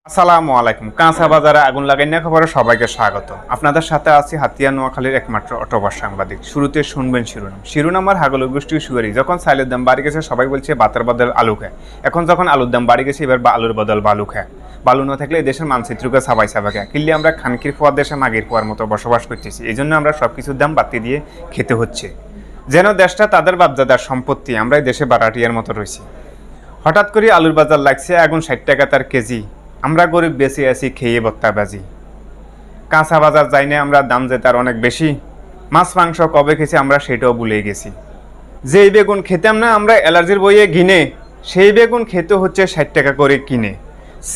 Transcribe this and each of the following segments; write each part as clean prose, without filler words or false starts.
আসসালামু আলাইকুম। কাঁচা বাজারে আগুন লাগাইনা খবরে সবাইকে স্বাগত। আপনাদের সাথে আছি হাতিয়া নোয়াখালীর একমাত্র অটোবাস সাংবাদিক। শুরুতে শুনবেন শিরোনাম আর হাগল গোষ্ঠী সুয়ারি। যখন চাইলের দাম বাড়ি গেছে সবাই বলছে ভাতের বদল আলু খায়। এখন যখন আলুর দাম বাড়ি গেছে এবার আলুর বদল বালু খায়। বালু না থাকলে এই দেশের মানচিত্রকে সাবাই খায়। কিনলে আমরা খানকির ফোয়ার দেশে মাগির ফোয়ার মতো বসবাস করতেছি। এই জন্য আমরা সব কিছুর দাম বাড়তি দিয়ে খেতে হচ্ছে। যেন দেশটা তাদের বাপদাদার সম্পত্তি, আমরা এই দেশে বারাটিয়ার মতো রয়েছি। হঠাৎ করে আলুর বাজার লাগছে আগুন 60 টাকা তার কেজি। আমরা গরিব বেশি আছি খেয়ে বত্তাবাজি। কাঁচা বাজার যাই না আমরা, দাম যে তার অনেক বেশি। মাছ মাংস কবে খেয়েছি আমরা সেটাও ভুলে গেছি। যেই বেগুন খেতাম না আমরা অ্যালার্জির বইয়ে ঘিনে, সেই বেগুন খেতে হচ্ছে 60 টাকা করে কিনে।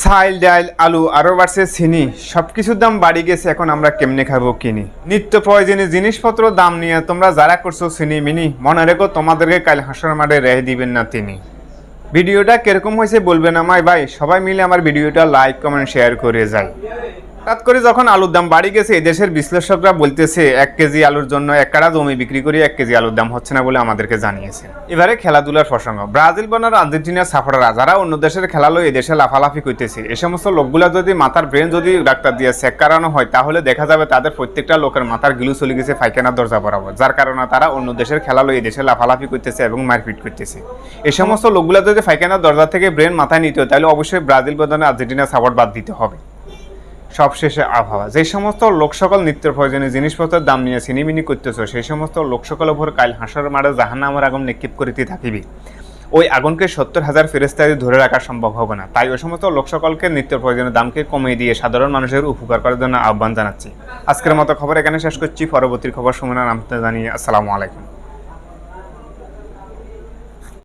চাল ডাল আলু আরও বাড়ছে চিনি, সব কিছুর দাম বাড়ি গেছে। এখন আমরা কেমনে খাবো কিনি? নিত্য প্রয়োজনীয় জিনিসপত্র দাম নিয়ে তোমরা যারা করছো চিনি মিনি, মনে রেখো তোমাদেরকে কাল হাসর মাঠে রেহে দিবেন না তিনি। ভিডিওটা কিরকম হয়েছে বলবেন আমায় ভাই। সবাই মিলে আমার ভিডিওটা লাইক কমেন্ট শেয়ার করে যায়। হঠাৎ করে যখন আলুর দাম বাড়ি গেছে এদেশের বিশ্লেষকরা বলতেছে 1 কেজি আলুর জন্য 1 কাঠা জমি বিক্রি করে 1 কেজি আলুর দাম হচ্ছে না বলে আমাদেরকে জানিয়েছে। এবারে খেলাধুলার প্রসঙ্গ। ব্রাজিল বনার আর্জেন্টিনার সাফাররা যারা অন্য দেশের খেলা লই এদেশে লাফালাফি করতেছে, এই সমস্ত লোকগুলা যদি মাথার ব্রেন যদি ডাক্তার দিয়ে চেক করানো হয় তাহলে দেখা যাবে তাদের প্রত্যেকটা লোকের মাথার গিলু চলে গেছে পায়খানার দরজা বরাবর, যার কারণে তারা অন্য দেশের খেলা লই এদেশে লাফালাফি করতেছে এবং মারপিট করতেছে। এই সমস্ত লোকগুলা যদি পায়খানার দরজা থেকে ব্রেন মাথায় নিতে হয় তাহলে অবশ্যই ব্রাজিল বনার আর্জেন্টিনার সাপোর্ট বাদ দিতে হবে। সবশেষে আবহাওয়া। যে সমস্ত লোক সকল নিত্য প্রয়োজনীয় জিনিসপত্রের দাম নিয়ে সিনিমিনি করতেছ সেই সমস্ত লোক সকল উপর কাল হাসর মারে জাহান্নামের আগুন নিক্ষেপ করিতে থাকিবি। ওই আগুনকে 70,000 ফেরেশতা দিয়ে ধরে রাখা সম্ভব হবে না। তাই ওই সমস্ত লোক সকলকে নিত্য প্রয়োজনীয় দামকে কমিয়ে দিয়ে সাধারণ মানুষের উপকার করার জন্য আহ্বান জানাচ্ছি। আজকের মতো খবর এখানে শেষ করছি। পরবর্তী খবর শোনার আমন্ত্রণ জানিয়ে আসসালামু আলাইকুম।